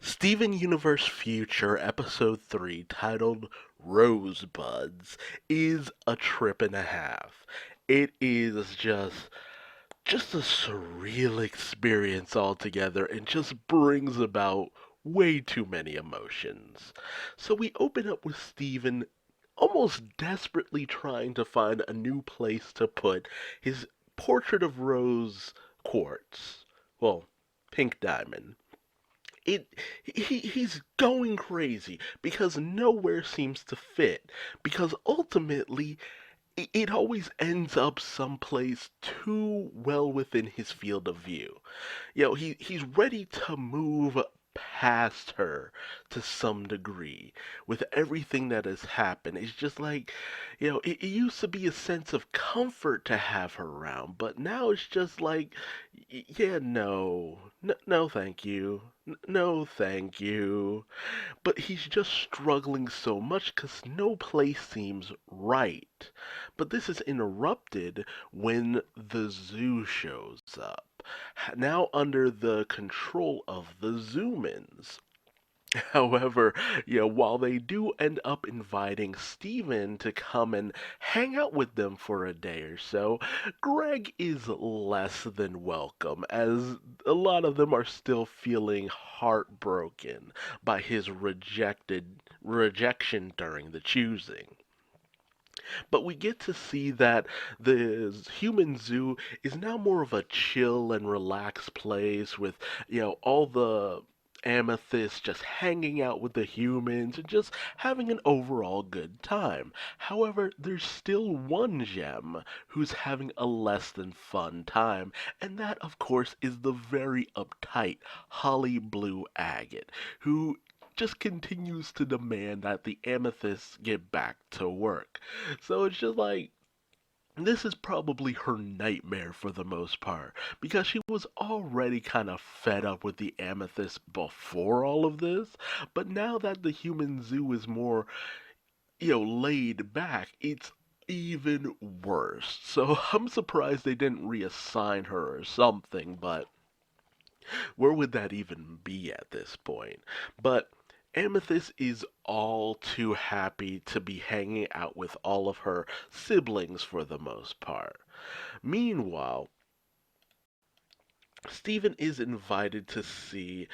Steven Universe Future Episode 3, titled Rosebuds, is a trip and a half. It is just a surreal experience altogether and just brings about way too many emotions. So we open up with Steven almost desperately trying to find a new place to put his portrait of Rose quartz. Well, pink diamond. He's going crazy because nowhere seems to fit, because ultimately it always ends up someplace too well within his field of view. He's ready to move past her to some degree with everything that has happened. It's just like, it used to be a sense of comfort to have her around, but now it's just like, yeah, no, no, thank you. No, thank you. But he's just struggling so much because no place seems right. But this is interrupted when the zoo shows up, now under the control of the Zoomans. However, while they do end up inviting Steven to come and hang out with them for a day or so, Greg is less than welcome, as a lot of them are still feeling heartbroken by his rejection during the choosing. But we get to see that the human zoo is now more of a chill and relaxed place with, all the amethysts just hanging out with the humans and just having an overall good time. However, there's still one gem who's having a less than fun time, and that, of course, is the very uptight Holly Blue Agate, who just continues to demand that the amethysts get back to work. So it's just like, this is probably her nightmare for the most part, because she was already kind of fed up with the amethyst before all of this, but now that the human zoo is more, laid back, it's even worse. So I'm surprised they didn't reassign her or something, but where would that even be at this point? But Amethyst is all too happy to be hanging out with all of her siblings for the most part. Meanwhile, Stephen is invited to see,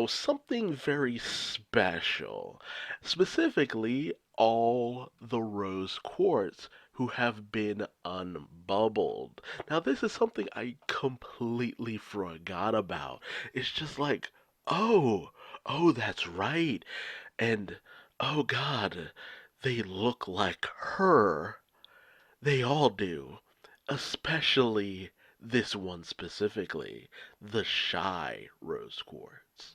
something very special. Specifically, all the rose quartz who have been unbubbled. Now, this is something I completely forgot about. It's just like, oh, oh, that's right. And, oh God, they look like her. They all do, especially this one specifically, the shy rose quartz.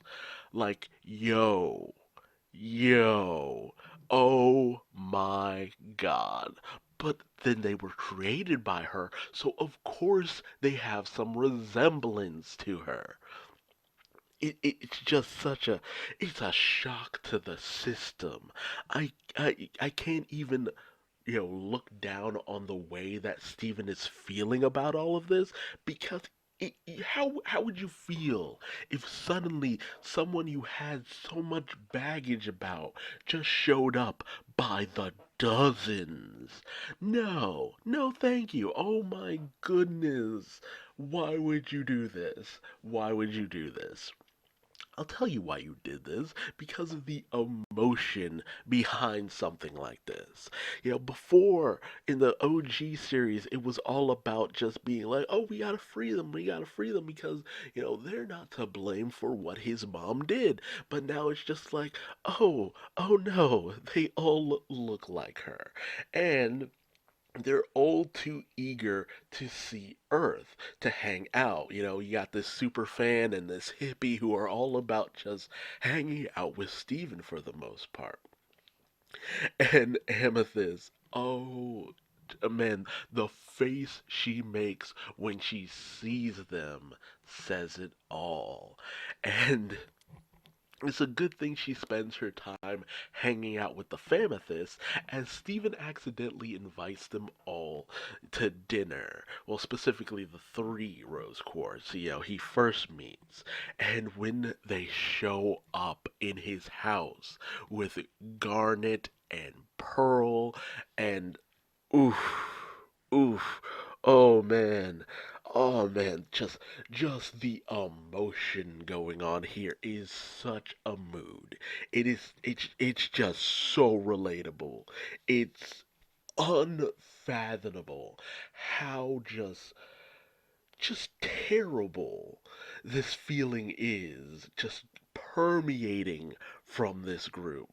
Like, yo, oh my god. But then they were created by her, so of course they have some resemblance to her. It's just it's a shock to the system. I can't even look down on the way that Steven is feeling about all of this, because how would you feel if suddenly someone you had so much baggage about just showed up by the dozens? No, no, thank you. Oh my goodness. Why would you do this? Why would you do this? I'll tell you why you did this, because of the emotion behind something like this. Before in the OG series, it was all about just being like, oh, we gotta free them because, they're not to blame for what his mom did. But now it's just like, oh no, they all look like her. And they're all too eager to see Earth, to hang out. You got this super fan and this hippie who are all about just hanging out with Steven for the most part. And Amethyst, oh man, the face she makes when she sees them says it all. And It's a good thing she spends her time hanging out with the Famethysts, as Stephen accidentally invites them all to dinner. Well, specifically the three Rose Quartz, he first meets. And when they show up in his house with Garnet and Pearl and oof, oof. Oh man. Oh man, just the emotion going on here is such a mood. It's just so relatable. It's unfathomable how just terrible this feeling is just permeating from this group.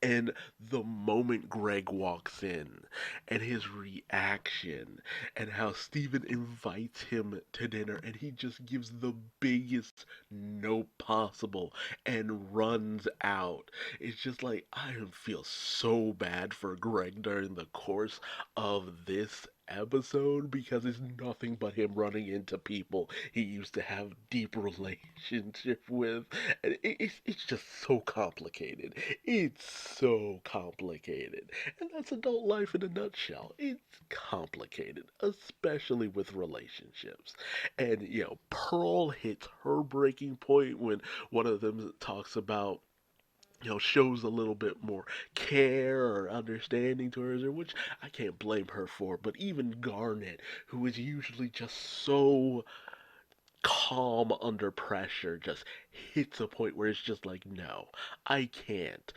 And the moment Greg walks in and his reaction and how Steven invites him to dinner and he just gives the biggest no possible and runs out. It's just like I feel so bad for Greg during the course of this episode because it's nothing but him running into people he used to have deep relationship with, and it's just so complicated. It's so complicated. And that's adult life in a nutshell. It's complicated, especially with relationships. And, Pearl hits her breaking point when one of them talks about, shows a little bit more care or understanding towards her, which I can't blame her for. But even Garnet, who is usually just so calm under pressure, just hits a point where it's just like, no, I can't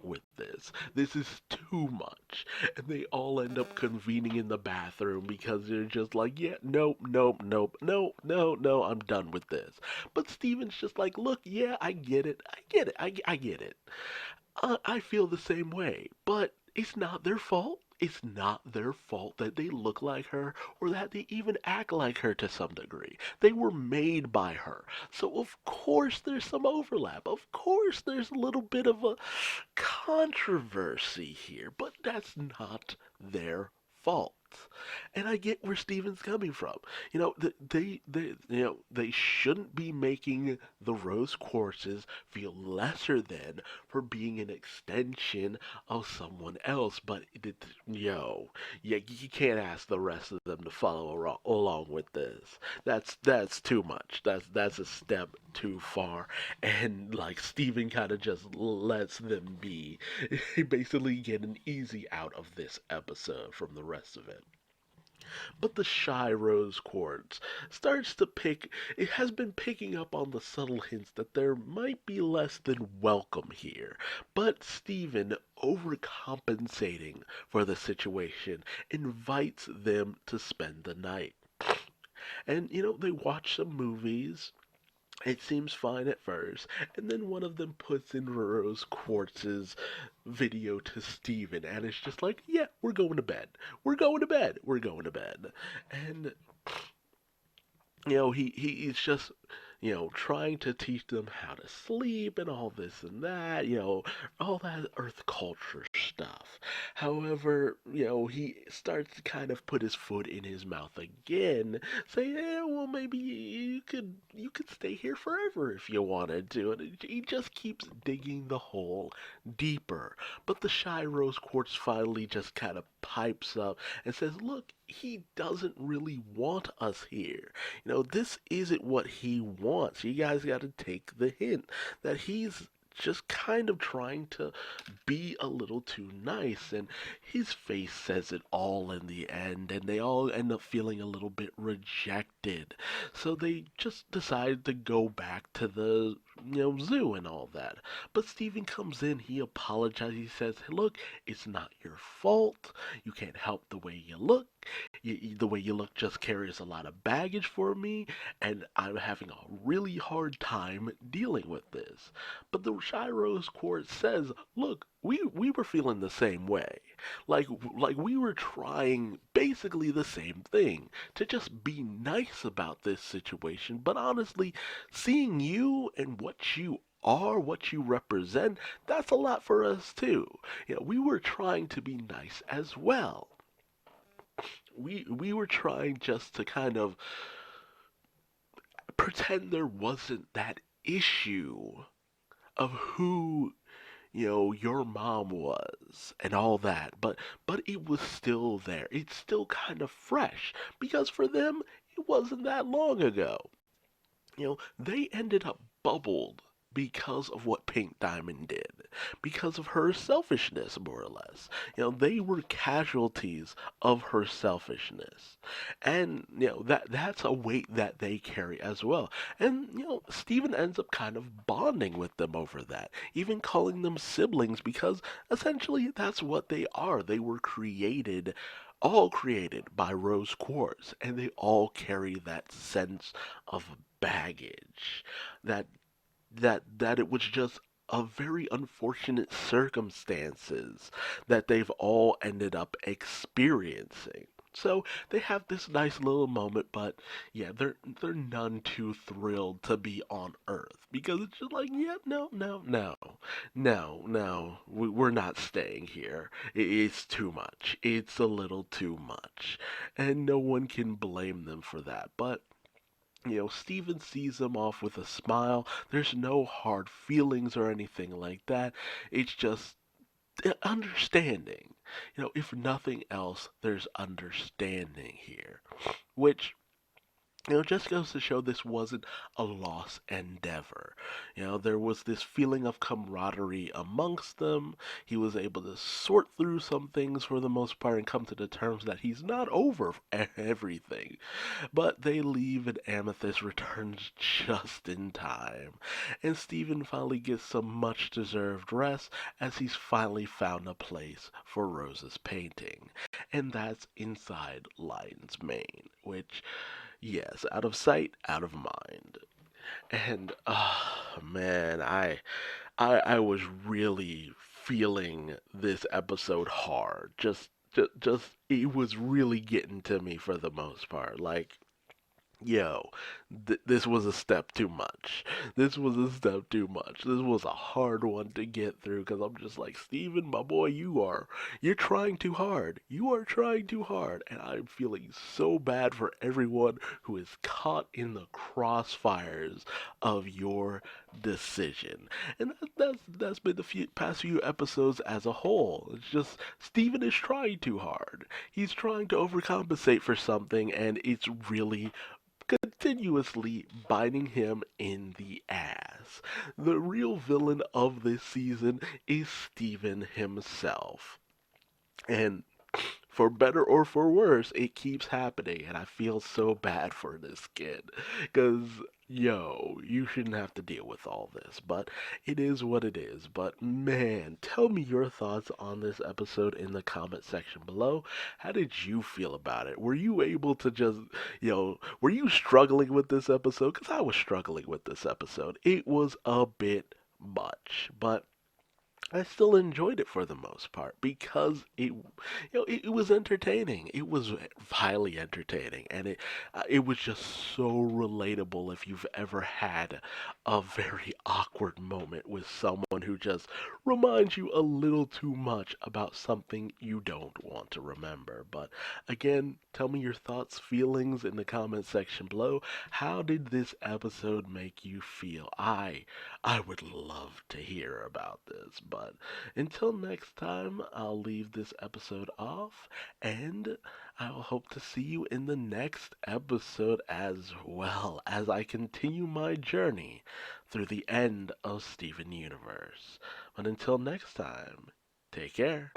with this. This is too much. And they all end up convening in the bathroom because they're just like, yeah, nope, nope, nope, no, no, no, I'm done with this. But Steven's just like, look, yeah, I get it, I get it, I get it. I feel the same way, but it's not their fault. It's not their fault that they look like her or that they even act like her to some degree. They were made by her. So, of course, there's some overlap. Of course, there's a little bit of a controversy here, but that's not their fault. And I get where Steven's coming from. They shouldn't be making the rose quartzes feel lesser than for being an extension of someone else. But yeah, you can't ask the rest of them to follow along with this. That's too much. That's a step too far. And like Steven kind of just lets them be. He basically get an easy out of this episode from the rest of it. But the shy rose quartz starts to it has been picking up on the subtle hints that there might be less than welcome here. But Stephen, overcompensating for the situation, invites them to spend the night. And they watch some movies. It seems fine at first, and then one of them puts in Rose Quartz's video to Steven, and it's just like, yeah, we're going to bed. We're going to bed. We're going to bed. And he's just trying to teach them how to sleep and all this and that, all that earth culture stuff. However, he starts to kind of put his foot in his mouth again, saying, "Yeah, well, maybe you could stay here forever if you wanted to." And he just keeps digging the hole deeper. But the shy rose quartz finally just kind of pipes up and says, "Look, he doesn't really want us here. This isn't what he wants. You guys got to take the hint that he's just kind of trying to be a little too nice, and his face says it all in the end, and they all end up feeling a little bit rejected. So they just decide to go back to the zoo and all that. But Steven comes in, he apologizes, he says, "Hey, look, it's not your fault. You can't help the way you look. The way you look just carries a lot of baggage for me, and I'm having a really hard time dealing with this." But the Shy Rose Quartz says, "Look, we were feeling the same way. Like we were trying basically the same thing to just be nice about this situation, but honestly, seeing you and what you are, what you represent, that's a lot for us too. We were trying to be nice as well. We were trying just to kind of pretend there wasn't that issue of who your mom was and all that, but it was still there. It's still kind of fresh because for them it wasn't that long ago. They ended up bubbled because of what Pink Diamond did, because of her selfishness, more or less. They were casualties of her selfishness. And, that's a weight that they carry as well. And, Steven ends up kind of bonding with them over that, even calling them siblings, because essentially that's what they are. They were all created by Rose Quartz, and they all carry that sense of baggage, that that it was just a very unfortunate circumstances that they've all ended up experiencing. So they have this nice little moment, but yeah, they're none too thrilled to be on Earth because it's just like, yeah, no, no, no, no, no, we're not staying here. It's too much. It's a little too much, and no one can blame them for that. But Steven sees them off with a smile. There's no hard feelings or anything like that. It's just understanding. If nothing else, there's understanding here, which just goes to show this wasn't a lost endeavor. There was this feeling of camaraderie amongst them. He was able to sort through some things for the most part and come to the terms that he's not over everything. But they leave and Amethyst returns just in time. And Steven finally gets some much deserved rest as he's finally found a place for Rose's painting. And that's inside Lion's Mane, which, yes, out of sight, out of mind. And man, I was really feeling this episode hard. Just it was really getting to me for the most part. Like, yo, this was a step too much. This was a step too much. This was a hard one to get through because I'm just like, Steven, my boy, you're trying too hard. You are trying too hard. And I'm feeling so bad for everyone who is caught in the crossfires of your decision. And that's been the past few episodes as a whole. It's just, Steven is trying too hard. He's trying to overcompensate for something, and it's really continuously biting him in the ass. The real villain of this season is Steven himself. And for better or for worse, it keeps happening, and I feel so bad for this kid. Because, you shouldn't have to deal with all this, but it is what it is. But man, tell me your thoughts on this episode in the comment section below. How did you feel about it? Were you able to just, were you struggling with this episode? Because I was struggling with this episode. It was a bit much, but I still enjoyed it for the most part because it was entertaining. It was highly entertaining, and it was just so relatable. If you've ever had a very awkward moment with someone who just reminds you a little too much about something you don't want to remember. But again, tell me your thoughts, feelings in the comment section below. How did this episode make you feel? I would love to hear about this, but until next time, I'll leave this episode off, and I will hope to see you in the next episode as well as I continue my journey through the end of Steven Universe. But until next time, take care.